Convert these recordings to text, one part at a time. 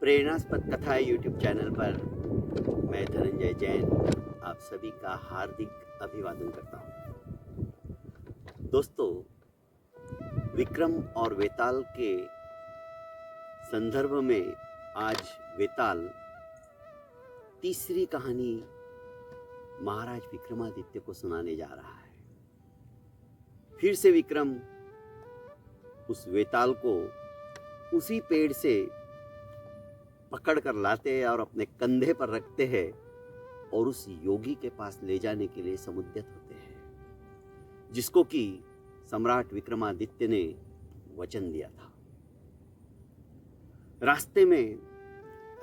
प्रेरणास्पद कथा YouTube channel पर मैं धनंजय जैन आप सभी का हार्दिक अभिवादन करता हूँ। दोस्तों, विक्रम और वेताल के संदर्भ में आज वेताल तीसरी कहानी महाराज विक्रमादित्य को सुनाने जा रहा है। फिर से विक्रम उस वेताल को उसी पेड़ से पकड़ कर लाते हैं और अपने कंधे पर रखते हैं और उस योगी के पास ले जाने के लिए समुद्यत होते हैं, जिसको कि सम्राट विक्रमादित्य ने वचन दिया था। रास्ते में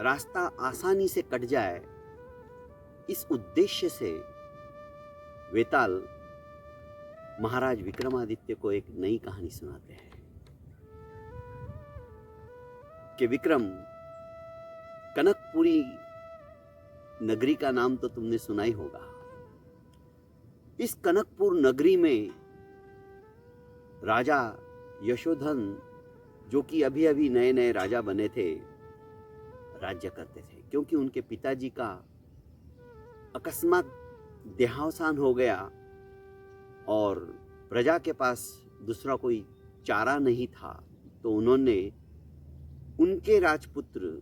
रास्ता आसानी से कट जाए, इस उद्देश्य से वेताल महाराज विक्रमादित्य को एक नई कहानी सुनाते हैं कि विक्रम, कनकपुरी नगरी का नाम तो तुमने सुना ही होगा। इस कनकपुर नगरी में राजा यशोधन, जो कि अभी अभी नए नए राजा बने थे, राज्य करते थे, क्योंकि उनके पिताजी का अकस्मात देहावसान हो गया और प्रजा के पास दूसरा कोई चारा नहीं था, तो उन्होंने उनके राजपुत्र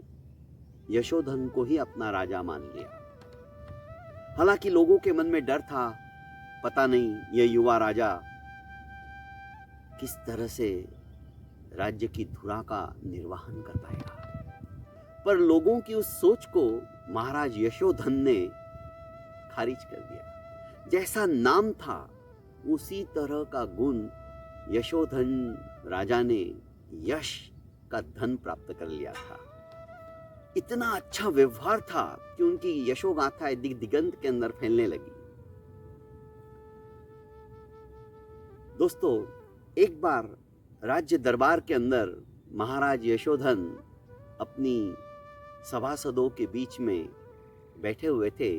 यशोधन को ही अपना राजा मान लिया। हालांकि लोगों के मन में डर था, पता नहीं यह युवा राजा किस तरह से राज्य की धुरा का निर्वहन कर पाएगा। पर लोगों की उस सोच को महाराज यशोधन ने खारिज कर दिया। जैसा नाम था उसी तरह का गुण यशोधन राजा ने यश का धन प्राप्त कर लिया था। इतना अच्छा व्यवहार था कि उनकी यशोगाथा दिगंत के अंदर फैलने लगी। दोस्तों, एक बार राज्य दरबार के अंदर महाराज यशोधन अपनी सभासदों के बीच में बैठे हुए थे।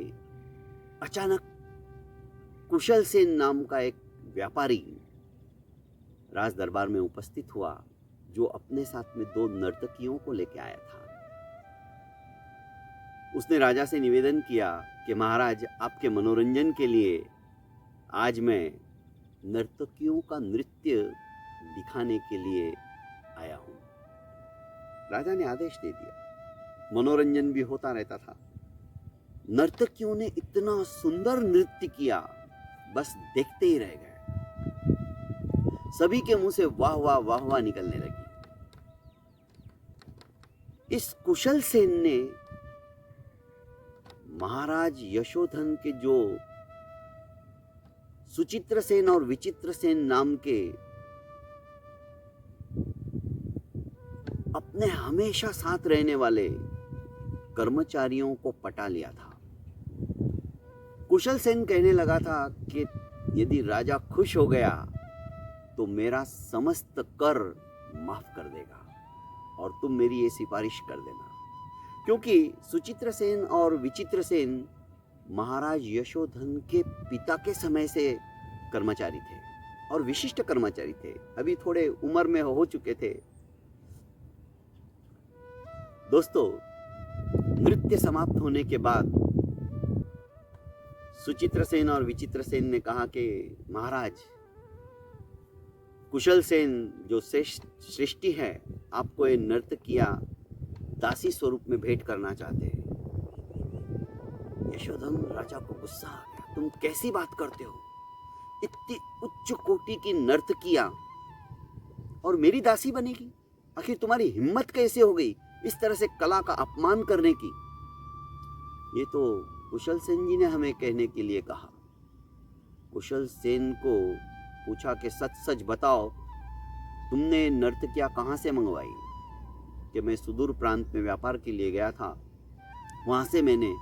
अचानक कुशल सेन नाम का एक व्यापारी राज दरबार में उपस्थित हुआ, जो अपने साथ में 2 नर्तकियों को लेकर आया था। उसने राजा से निवेदन किया कि महाराज, आपके मनोरंजन के लिए आज मैं नर्तकियों का नृत्य दिखाने के लिए आया हूं। राजा ने आदेश दे दिया। मनोरंजन भी होता रहता था। नर्तकियों ne इतना सुंदर नृत्य किया, बस देखते ही रह गए। सभी के मुंह से वाह वाह वाह वाह निकलने लगी। इस कुशल सेन ने महाराज यशोधन के जो सुचित्र सेन और विचित्र सेन नाम के अपने हमेशा साथ रहने वाले कर्मचारियों को पटा लिया था। कुशल सेन कहने लगा था कि यदि राजा खुश हो गया तो मेरा समस्त कर माफ कर देगा और तुम मेरी ये सिफारिश कर देना, क्योंकि सुचित्र सेन और विचित्र सेन महाराज यशोधन के पिता के समय से कर्मचारी थे और विशिष्ट कर्मचारी थे। अभी थोड़े उम्र में हो चुके थे। दोस्तों, नृत्य समाप्त होने के बाद सुचित्र सेन और विचित्र सेन ने कहा कि महाराज, कुशल सेन जो सृष्टि है, आपको ये नर्तकियां दासी स्वरूप में भेंट करना चाहते हैं। यशोधन राजा को गुस्सा आ गया। तुम कैसी बात करते हो? इतनी उच्च कोटि की नर्तकियां और मेरी दासी बनेगी? आखिर तुम्हारी हिम्मत कैसे हो गई इस तरह से कला का अपमान करने की? ये तो कुशल सेन जी ने हमें कहने के लिए कहा। कुशल सेन को पूछा कि सच सच बताओ, तुमने नर्तकियां कहां से मंगवाई? कि मैं सुदूर प्रांत में व्यापार के लिए गया था, वहां से मैंने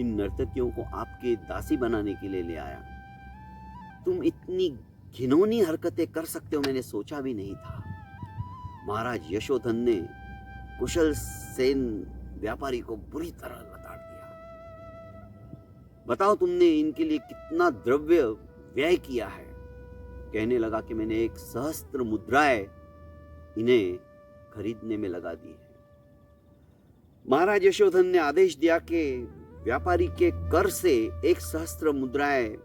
इन नर्तकियों को आपके दासी बनाने के लिए ले आया। तुम इतनी घिनौनी हरकतें कर सकते हो, मैंने सोचा भी नहीं था। महाराज यशोधन ने कुशल सेन व्यापारी को बुरी तरह लताड़ दिया। बताओ, तुमने इनके लिए कितना द्रव्य व्यय किया है? कहने लगा कि मैंने 1 सहस्त्र मुद्राएं इन्हें खरीदने में लगा दी है। महाराज यशोधन ने आदेश दिया कि व्यापारी के कर से 1,000 मुद्राएं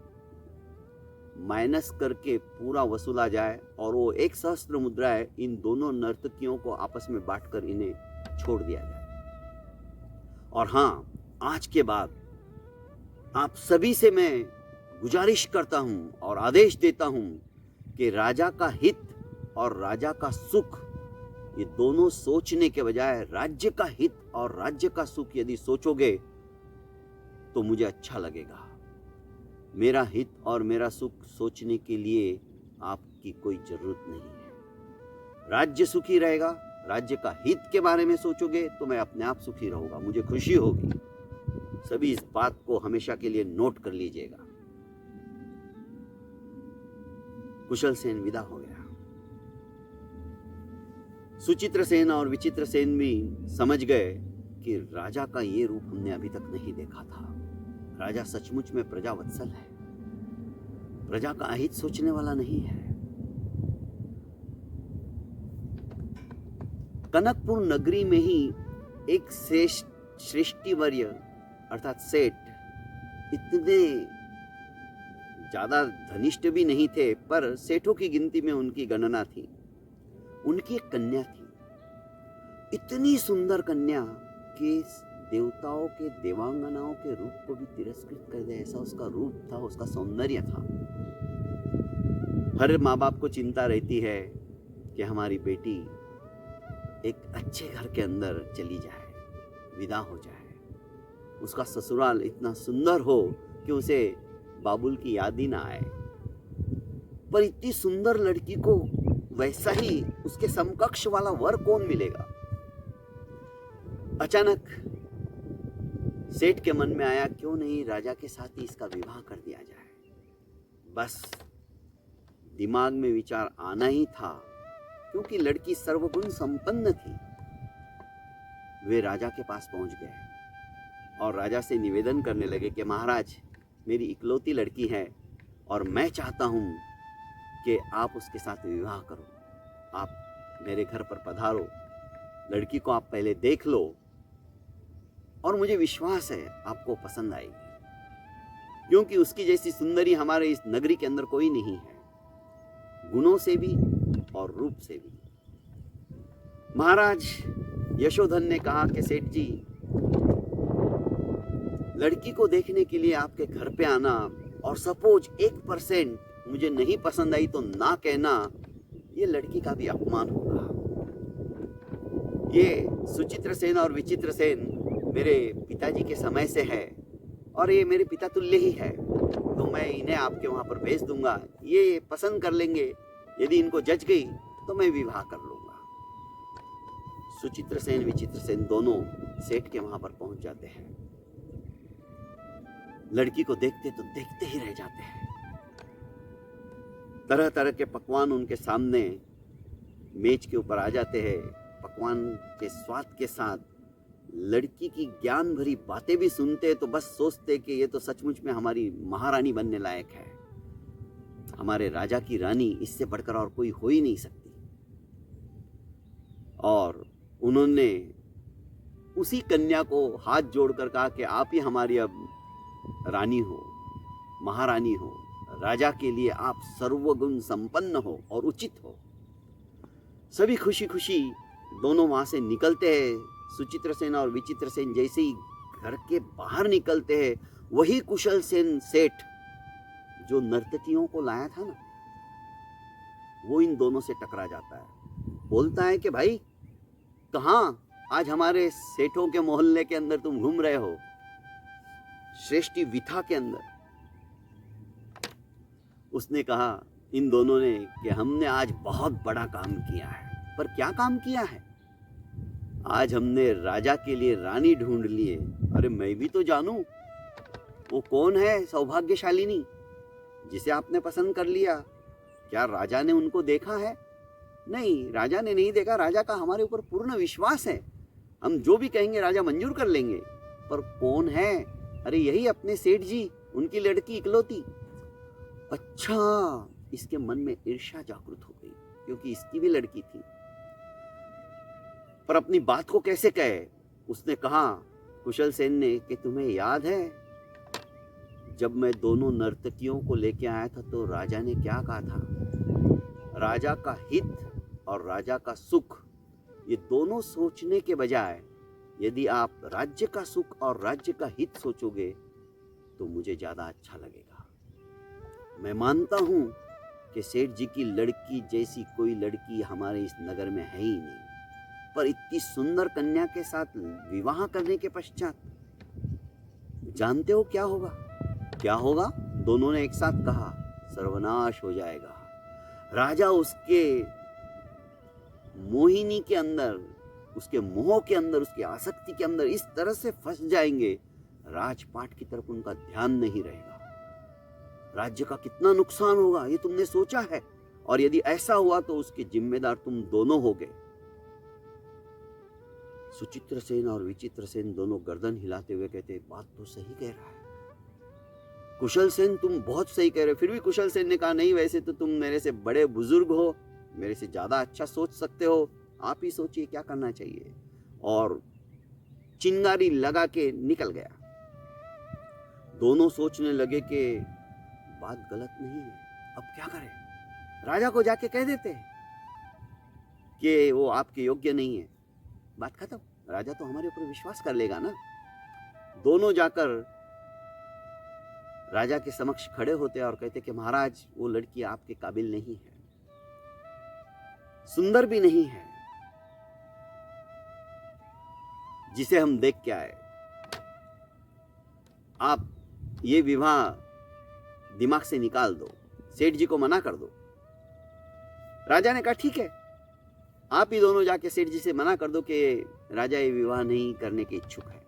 माइनस करके पूरा वसूला जाए और वो 1,000 मुद्राएं इन दोनों नर्तकियों को आपस में बांटकर इन्हें छोड़ दिया जाए। और हाँ, आज के बाद आप सभी से मैं गुजारिश करता हूं और आदेश देता हूं कि राजा का हित और राजा का सुख, ये दोनों सोचने के बजाय राज्य का हित और राज्य का सुख यदि सोचोगे तो मुझे अच्छा लगेगा। मेरा हित और मेरा सुख सोचने के लिए आपकी कोई जरूरत नहीं है। राज्य सुखी रहेगा, राज्य का हित के बारे में सोचोगे तो मैं अपने आप सुखी रहूंगा, मुझे खुशी होगी। सभी इस बात को हमेशा के लिए नोट कर लीजिएगा। कुशल सेन विदा हो गया। सुचित्र सेन और विचित्र सेन भी समझ गए कि राजा का ये रूप हमने अभी तक नहीं देखा था। राजा सचमुच में प्रजा वत्सल है, प्रजा का अहित सोचने वाला नहीं है। कनकपुर नगरी में ही एक श्रेष्ठीवर्य अर्थात सेठ, इतने ज्यादा धनिष्ठ भी नहीं थे पर सेठों की गिनती में उनकी गणना थी। उनकी एक कन्या थी, इतनी सुंदर कन्या कि देवताओं के देवांगनाओं के रूप को भी तिरस्कृत कर दे, ऐसा उसका रूप था, उसका सौंदर्य था। हर माँ बाप को चिंता रहती है कि हमारी बेटी एक अच्छे घर के अंदर चली जाए, विदा हो जाए, उसका ससुराल इतना सुंदर हो कि उसे बाबुल की याद ही ना आए। पर इतनी सुंदर लड़की को वैसा ही उसके समकक्ष वाला वर कौन मिलेगा? अचानक सेठ के मन में आया, क्यों नहीं राजा के साथ ही इसका विवाह कर दिया जाए। बस दिमाग में विचार आना ही था, क्योंकि लड़की सर्वगुण संपन्न थी। वे राजा के पास पहुंच गए और राजा से निवेदन करने लगे कि महाराज, मेरी इकलौती लड़की है और मैं चाहता हूं कि आप उसके साथ विवाह करो। आप मेरे घर पर पधारो, लड़की को आप पहले देख लो और मुझे विश्वास है आपको पसंद आएगी, क्योंकि उसकी जैसी सुंदरी हमारे इस नगरी के अंदर कोई नहीं है, गुणों से भी और रूप से भी। महाराज यशोधन ने कहा कि सेठ जी, लड़की को देखने के लिए आपके घर पे आना और सपोज 1% मुझे नहीं पसंद आई तो ना कहना, ये लड़की का भी अपमान होगा। ये सुचित्र सेन और विचित्र सेन मेरे पिताजी के समय से है और ये मेरे पिता तुल्य ही है, तो मैं इन्हें आपके वहां पर भेज दूंगा, ये पसंद कर लेंगे, यदि इनको जच गई तो मैं विवाह कर लूंगा। सुचित्र सेन विचित्र सेन दोनों सेठ के वहां पर पहुंच जाते हैं। लड़की को देखते तो देखते ही रह जाते हैं। तरह तरह के पकवान उनके सामने मेज के ऊपर आ जाते हैं। पकवान के स्वाद के साथ लड़की की ज्ञान भरी बातें भी सुनते तो बस सोचते कि ये तो सचमुच में हमारी महारानी बनने लायक है, हमारे राजा की रानी, इससे बढ़कर और कोई हो ही नहीं सकती। और उन्होंने उसी कन्या को हाथ जोड़कर कहा कि आप ही हमारी अब रानी हो, महारानी हो, राजा के लिए आप सर्वगुण संपन्न हो और उचित हो। सभी खुशी खुशी दोनों वहां से निकलते हैं। सुचित्र सेन और विचित्र सेन जैसे ही घर के बाहर निकलते हैं, वही कुशल सेन सेठ जो नर्तकियों को लाया था ना, वो इन दोनों से टकरा जाता है। बोलता है कि भाई, कहाँ आज हमारे सेठों के मोहल्ले के अंदर तुम घूम रहे हो, श्रेष्ठी विथा के अंदर। उसने कहा इन दोनों ने कि हमने आज बहुत बड़ा काम किया है। पर क्या काम किया है? आज हमने राजा के लिए रानी ढूंढ ली है। अरे मैं भी तो जानूं, वो कौन है सौभाग्यशालिनी जिसे आपने पसंद कर लिया? क्या राजा ने उनको देखा है? नहीं, राजा ने नहीं देखा। राजा का हमारे ऊपर पूर्ण विश्वास है, हम जो भी कहेंगे राजा मंजूर कर लेंगे। पर कौन है? अरे यही अपने सेठ जी, उनकी लड़की इकलौती। अच्छा, इसके मन में ईर्ष्या जागृत हो गई, क्योंकि इसकी भी लड़की थी। पर अपनी बात को कैसे कहे? उसने कहा कुशल सेन ने कि तुम्हें याद है जब मैं दोनों नर्तकियों को लेके आया था तो राजा ने क्या कहा था? राजा का हित और राजा का सुख, ये दोनों सोचने के बजाय यदि आप राज्य का सुख और राज्य का हित सोचोगे तो मुझे ज्यादा अच्छा लगेगा। मैं मानता हूं कि सेठ जी की लड़की जैसी कोई लड़की हमारे इस नगर में है ही नहीं, पर इतनी सुंदर कन्या के साथ विवाह करने के पश्चात जानते हो क्या होगा? क्या होगा? दोनों ने एक साथ कहा, सर्वनाश हो जाएगा। राजा उसके मोहिनी के अंदर, उसके मोह के अंदर, उसकी आसक्ति के अंदर इस तरह से फंस जाएंगे, राजपाट की तरफ उनका ध्यान नहीं रहेगा। राज्य का कितना नुकसान होगा ये तुमने सोचा है? और यदि ऐसा हुआ तो उसके जिम्मेदार तुम दोनों होगे। सुचित्र सेन और विचित्र सेन दोनों गर्दन हिलाते हुए कहते, बात तो सही कह रहा है कुशल सेन, तुम बहुत सही कह रहे हो। फिर भी कुशल सेन ने कहा, नहीं, वैसे तो तुम मेरे से बड़े बुजुर्ग हो, मेरे से ज्यादा अच्छा सोच सकते हो, आप ही सोचिए क्या करना चाहिए। और चिंगारी लगा के निकल गया। दोनों सोचने लगे कि बात गलत नहीं है, अब क्या करें? राजा को जाके कह देते हैं कि वो आपके योग्य नहीं है, बात खत्म। राजा तो हमारे ऊपर विश्वास कर लेगा ना। दोनों जाकर राजा के समक्ष खड़े होते और कहते कि महाराज, वो लड़की आपके काबिल नहीं है, सुंदर भी नहीं है जिसे हम देख के आए। आप ये विवाह दिमाग से निकाल दो, सेठ जी को मना कर दो। राजा ने कहा, ठीक है, आप ही दोनों जाके सेठ जी से मना कर दो कि राजा ये विवाह नहीं करने के इच्छुक है।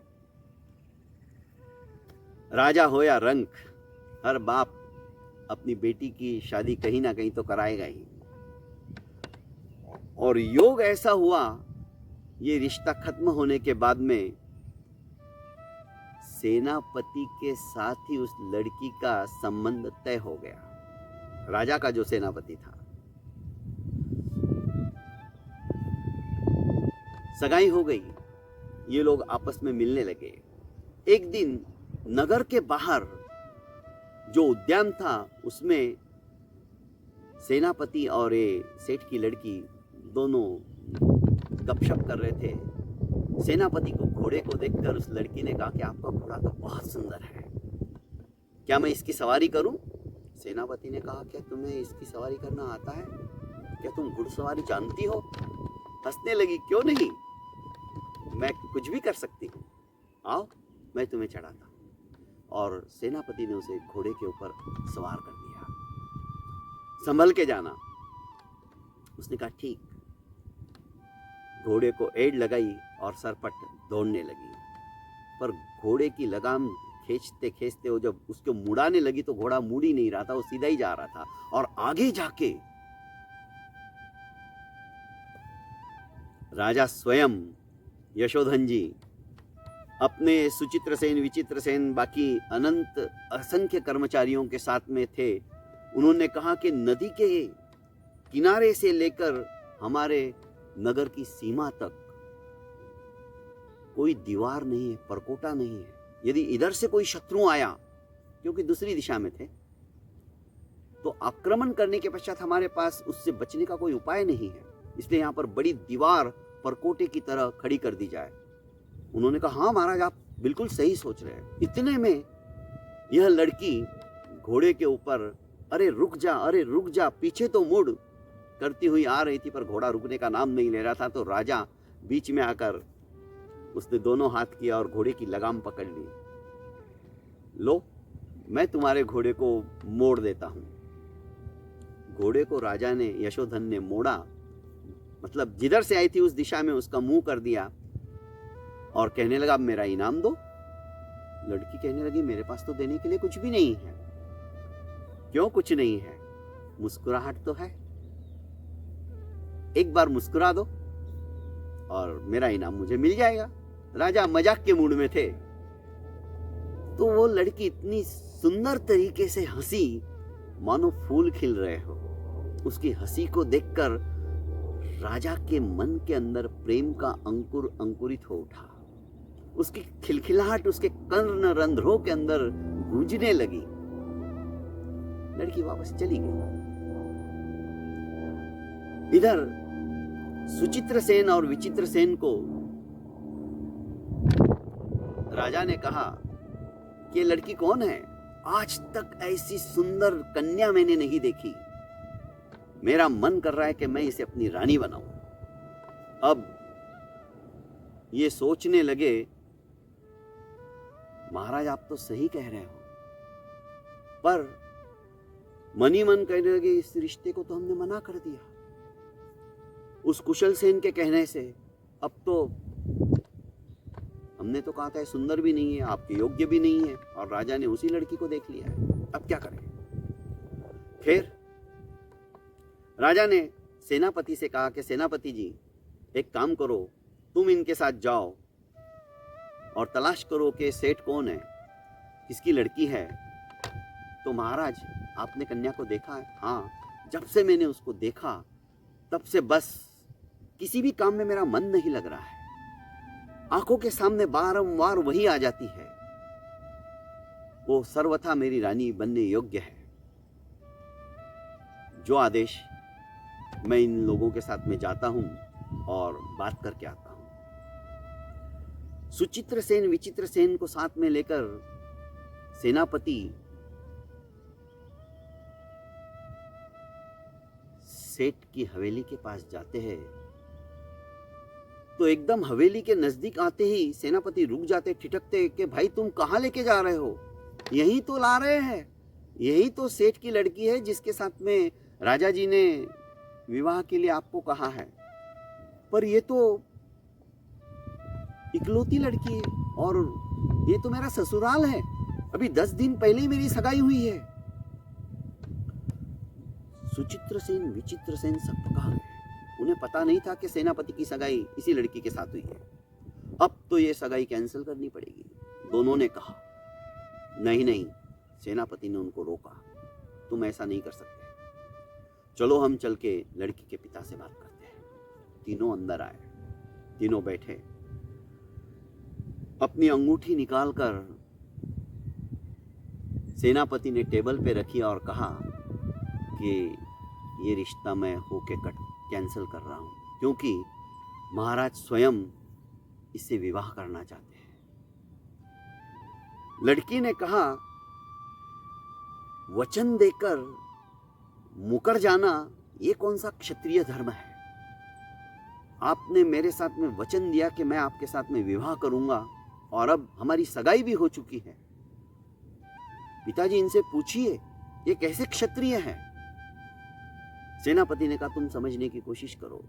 राजा हो या रंक, हर बाप अपनी बेटी की शादी कहीं ना कहीं तो कराएगा ही। और योग ऐसा हुआ, ये रिश्ता खत्म होने के बाद में सेनापति के साथ ही उस लड़की का संबंध तय हो गया, राजा का जो सेनापति था। सगाई हो गई, ये लोग आपस में मिलने लगे। एक दिन नगर के बाहर जो उद्यान था उसमें सेनापति और ये सेठ की लड़की दोनों गपशप कर रहे थे। सेनापति को घोड़े को देखकर उस लड़की ने कहा कि आपका घोड़ा तो बहुत सुंदर है, क्या मैं इसकी सवारी करूं? सेनापति ने कहा, क्या तुम्हें इसकी सवारी करना आता है? क्या तुम घुड़सवारी जानती हो? हंसने लगी, क्यों नहीं, मैं कुछ भी कर सकती हूँ, आओ मैं तुम्हें चढ़ाता। और सेनापति ने उसे घोड़े के ऊपर सवार कर दिया। संभल के जाना, उसने कहा ठीक। घोड़े को एड़ लगाई और सरपट दौड़ने लगी, पर घोड़े की लगाम खींचते खींचते वो जब उसको मुड़ाने लगी तो घोड़ा मुड़ ही नहीं रहा था, वो सीधा ही जा रहा था। और आगे जाके राजा स्वयं यशोधन जी अपने सुचित्र सेन, विचित्र सेन, बाकी अनंत असंख्य कर्मचारियों के साथ में थे। उन्होंने कहा कि नदी के किनारे से लेकर हमारे नगर की सीमा तक कोई दीवार नहीं है, परकोटा नहीं है। यदि इधर से कोई शत्रु आया, क्योंकि दूसरी दिशा में थे, तो आक्रमण करने के पश्चात हमारे पास उससे बचने का कोई उपाय नहीं है, इसलिए यहाँ पर बड़ी दीवार परकोटे की तरह खड़ी कर दी जाए। उन्होंने कहा, हाँ महाराज, आप बिल्कुल सही सोच रहे हैं। इतने में यह लड़की घोड़े के ऊपर, अरे रुक जा, अरे रुक जा, पीछे तो मुड़ करती हुई आ रही थी, पर घोड़ा रुकने का नाम नहीं ले रहा था। तो राजा बीच में आकर उसने दोनों हाथ किया और घोड़े की लगाम पकड़ ली। लो, मैं तुम्हारे घोड़े को मोड़ देता हूं। घोड़े को राजा ने, यशोधन ने मोड़ा, मतलब जिधर से आई थी उस दिशा में उसका मुंह कर दिया और कहने लगा, मेरा इनाम दो। लड़की कहने लगी, मेरे पास तो देने के लिए कुछ भी नहीं है। क्यों कुछ नहीं है? मुस्कुराहट तो है, एक बार मुस्कुरा दो और मेरा इनाम मुझे मिल जाएगा। राजा मजाक के मूड में थे। तो वो लड़की इतनी सुंदर तरीके से हंसी, मानो फूल खिल रहे हो। उसकी हंसी को देखकर राजा के मन के अंदर प्रेम का अंकुर अंकुरित हो उठा। उसकी खिलखिलाहट उसके कर्ण रंध्रों के अंदर गूंजने लगी। लड़की वापस चली गई। इधर सुचित्र सेन और विचित्र सेन को राजा ने कहा कि ये लड़की कौन है? आज तक ऐसी सुंदर कन्या मैंने नहीं देखी। मेरा मन कर रहा है कि मैं इसे अपनी रानी बनाऊं। अब ये सोचने लगे, महाराज आप तो सही कह रहे हो, पर मन ही मन कहने लगे इस रिश्ते को तो हमने मना कर दिया। उस कुशल सेन के कहने से अब तो हमने तो कहा था सुंदर भी नहीं है, आपके योग्य भी नहीं है, और राजा ने उसी लड़की को देख लिया है। अब क्या करें? फिर राजा ने सेनापति से कहा कि सेनापति जी एक काम करो, तुम इनके साथ जाओ और तलाश करो कि सेठ कौन है, किसकी लड़की है। तो महाराज आपने कन्या को देखा है? हाँ, जब से मैंने उसको देखा तब से बस किसी भी काम में मेरा मन नहीं लग रहा है। आंखों के सामने बारंबार वही आ जाती है। वो सर्वथा मेरी रानी बनने योग्य है। जो आदेश, मैं इन लोगों के साथ में जाता हूं और बात करके आता हूं। सुचित्र सेन विचित्र सेन को साथ में लेकर सेनापति सेठ की हवेली के पास जाते हैं। तो एकदम हवेली के नजदीक आते ही सेनापति रुक जाते, ठिठकते कि भाई तुम कहां लेके जा रहे हो? यही तो ला रहे हैं, यही तो सेठ की लड़की है जिसके साथ में राजा जी ने विवाह के लिए आपको कहा है। पर ये तो इकलौती लड़की है और ये तो मेरा ससुराल है। अभी 10 दिन पहले ही मेरी सगाई हुई है। सुचित्र सेन विचित्र सेन सब पका गए। उन्हें पता नहीं था कि सेनापति की सगाई इसी लड़की के साथ हुई है। अब तो ये सगाई कैंसिल करनी पड़ेगी। दोनों ने कहा नहीं नहीं। सेनापति ने उनको रोका, तुम ऐसा नहीं कर सकते, चलो हम चल के लड़की के पिता से बात करते हैं। तीनों अंदर आए। तीनों बैठे, अपनी अंगूठी निकालकर सेनापति ने टेबल पे रखी और कहा कि ये रिश्ता मैं होके कैंसिल कर रहा हूं, क्योंकि महाराज स्वयं इससे विवाह करना चाहते हैं। लड़की ने कहा, वचन देकर मुकर जाना ये कौन सा क्षत्रिय धर्म है? आपने मेरे साथ में वचन दिया कि मैं आपके साथ में विवाह करूंगा और अब हमारी सगाई भी हो चुकी है। पिताजी इनसे पूछिए ये कैसे क्षत्रिय है? सेनापति ने कहा, तुम समझने की कोशिश करो।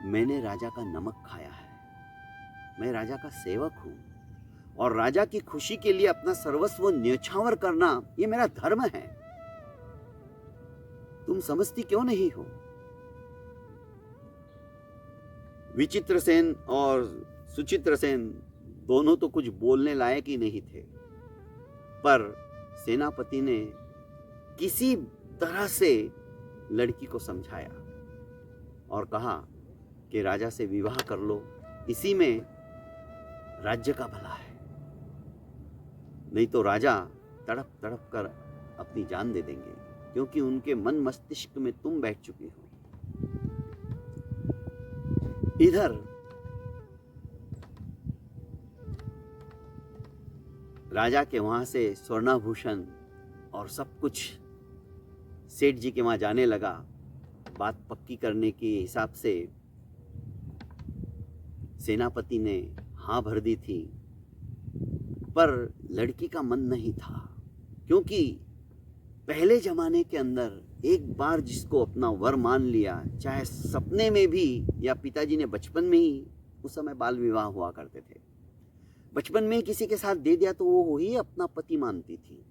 मैंने राजा का नमक खाया है, मैं राजा का सेवक हूं और राजा की खुशी के लिए अपना सर्वस्व न्यौछावर करना ये मेरा धर्म है। तुम समझती क्यों नहीं हो? विचित्र सेन और सुचित्र सेन दोनों तो कुछ बोलने लायक ही नहीं थे, पर सेनापति ने किसी तरह से लड़की को समझाया और कहा कि राजा से विवाह कर लो, इसी में राज्य का भला है, नहीं तो राजा तड़प तड़प कर अपनी जान दे देंगे, क्योंकि उनके मन मस्तिष्क में तुम बैठ चुकी हो। इधर राजा के वहां से स्वर्णाभूषण और सब कुछ सेठ जी के वहां जाने लगा। बात पक्की करने के हिसाब से सेनापति ने हाँ भर दी थी, पर लड़की का मन नहीं था, क्योंकि पहले जमाने के अंदर एक बार जिसको अपना वर मान लिया, चाहे सपने में भी या पिताजी ने बचपन में ही, उस समय बाल विवाह हुआ करते थे, बचपन में किसी के साथ दे दिया तो वो ही अपना पति मानती थी।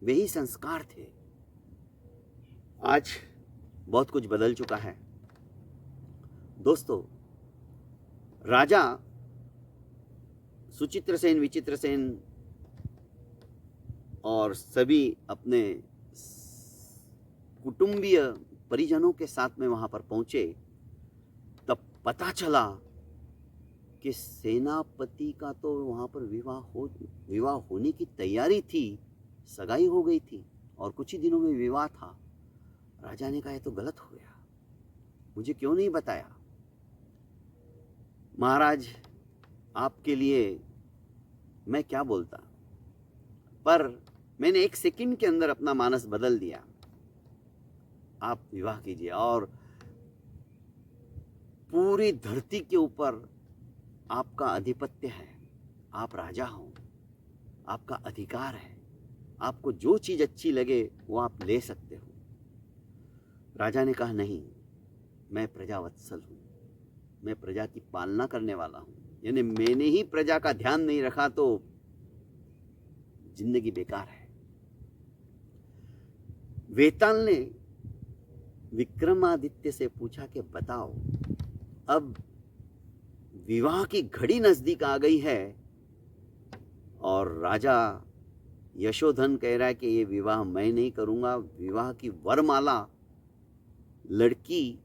वही संस्कार थे। आज बहुत कुछ बदल चुका है दोस्तों। राजा सुचित्र सेन विचित्र सेन और सभी अपने कुटुंबीय परिजनों के साथ में वहां पर पहुंचे, तब पता चला कि सेनापति का तो वहाँ पर विवाह होने की तैयारी थी, सगाई हो गई थी और कुछ ही दिनों में विवाह था। राजा ने कहा ये तो गलत हो गया, मुझे क्यों नहीं बताया? महाराज, आपके लिए मैं क्या बोलता, पर मैंने 1 सेकंड के अंदर अपना मानस बदल दिया। आप विवाह कीजिए और पूरी धरती के ऊपर आपका आधिपत्य है, आप राजा हो, आपका अधिकार है, आपको जो चीज अच्छी लगे वो आप ले सकते हो। राजा ने कहा नहीं, मैं प्रजावत्सल हूं, मैं प्रजा की पालना करने वाला हूं, यानी मैंने ही प्रजा का ध्यान नहीं रखा तो जिंदगी बेकार है। वेताल ने विक्रमादित्य से पूछा कि बताओ, अब विवाह की घड़ी नजदीक आ गई है और राजा यशोधन कह रहा है कि ये विवाह मैं नहीं करूंगा। विवाह की वरमाला लड़की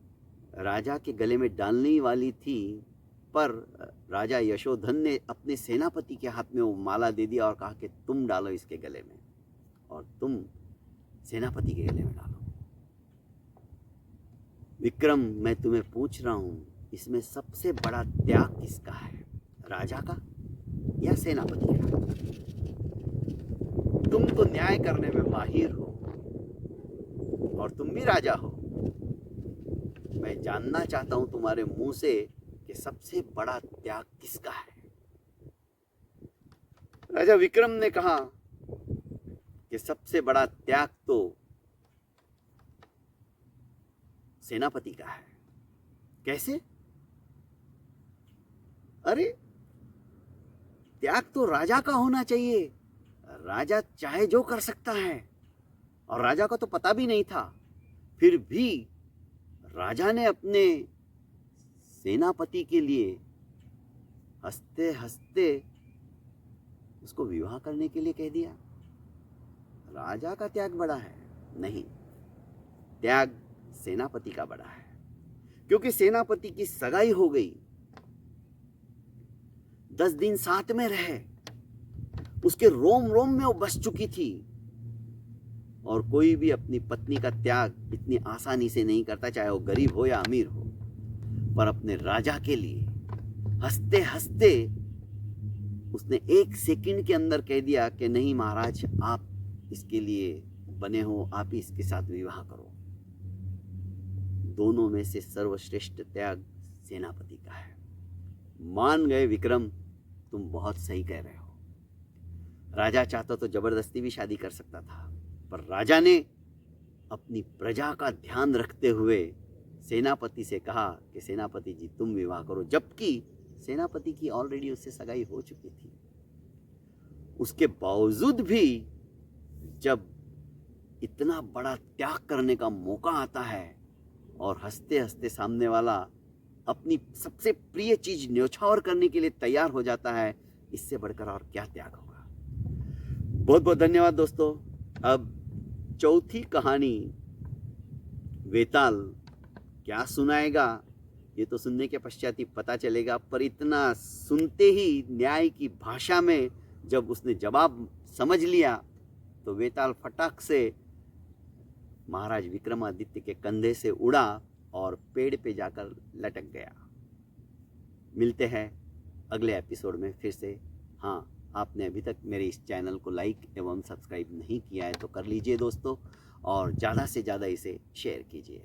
राजा के गले में डालने वाली थी, पर राजा यशोधन ने अपने सेनापति के हाथ में वो माला दे दिया और कहा कि तुम डालो इसके गले में और तुम सेनापति के गले में डालो। विक्रम, मैं तुम्हें पूछ रहा हूं, इसमें सबसे बड़ा त्याग किसका है, राजा का या सेनापति का? तुम तो न्याय करने में माहिर हो और तुम भी राजा हो। मैं जानना चाहता हूं तुम्हारे मुंह से कि सबसे बड़ा त्याग किसका है। राजा विक्रम ने कहा कि सबसे बड़ा त्याग तो सेनापति का है। कैसे? अरे, त्याग तो राजा का होना चाहिए, राजा चाहे जो कर सकता है और राजा को तो पता भी नहीं था, फिर भी राजा ने अपने सेनापति के लिए हंसते हंसते उसको विवाह करने के लिए कह दिया। राजा का त्याग बड़ा है? नहीं, त्याग सेनापति का बड़ा है, क्योंकि सेनापति की सगाई हो गई, 10 दिन साथ में रहे, उसके रोम रोम में वो बस चुकी थी। और कोई भी अपनी पत्नी का त्याग इतनी आसानी से नहीं करता, चाहे वो गरीब हो या अमीर हो। पर अपने राजा के लिए हंसते हंसते उसने 1 सेकंड के अंदर कह दिया कि नहीं महाराज, आप इसके लिए बने हो, आप ही इसके साथ विवाह करो। दोनों में से सर्वश्रेष्ठ त्याग सेनापति का है। मान गए विक्रम, तुम बहुत सही कह रहे हो। राजा चाहता तो जबरदस्ती भी शादी कर सकता था, पर राजा ने अपनी प्रजा का ध्यान रखते हुए सेनापति से कहा कि सेनापति जी तुम विवाह करो, जबकि सेनापति की ऑलरेडी उससे सगाई हो चुकी थी। उसके बावजूद भी जब इतना बड़ा त्याग करने का मौका आता है और हंसते हंसते सामने वाला अपनी सबसे प्रिय चीज न्योछावर करने के लिए तैयार हो जाता है, इससे बढ़कर और क्या त्याग होगा। बहुत बहुत धन्यवाद दोस्तों। अब चौथी कहानी वेताल क्या सुनाएगा ये तो सुनने के पश्चात ही पता चलेगा, पर इतना सुनते ही न्याय की भाषा में जब उसने जवाब समझ लिया तो वेताल फटाक से महाराज विक्रमादित्य के कंधे से उड़ा और पेड़ पे जाकर लटक गया। मिलते हैं अगले एपिसोड में फिर से। हाँ, आपने अभी तक मेरे इस चैनल को लाइक एवं सब्सक्राइब नहीं किया है तो कर लीजिए दोस्तों, और ज़्यादा से ज़्यादा इसे शेयर कीजिए।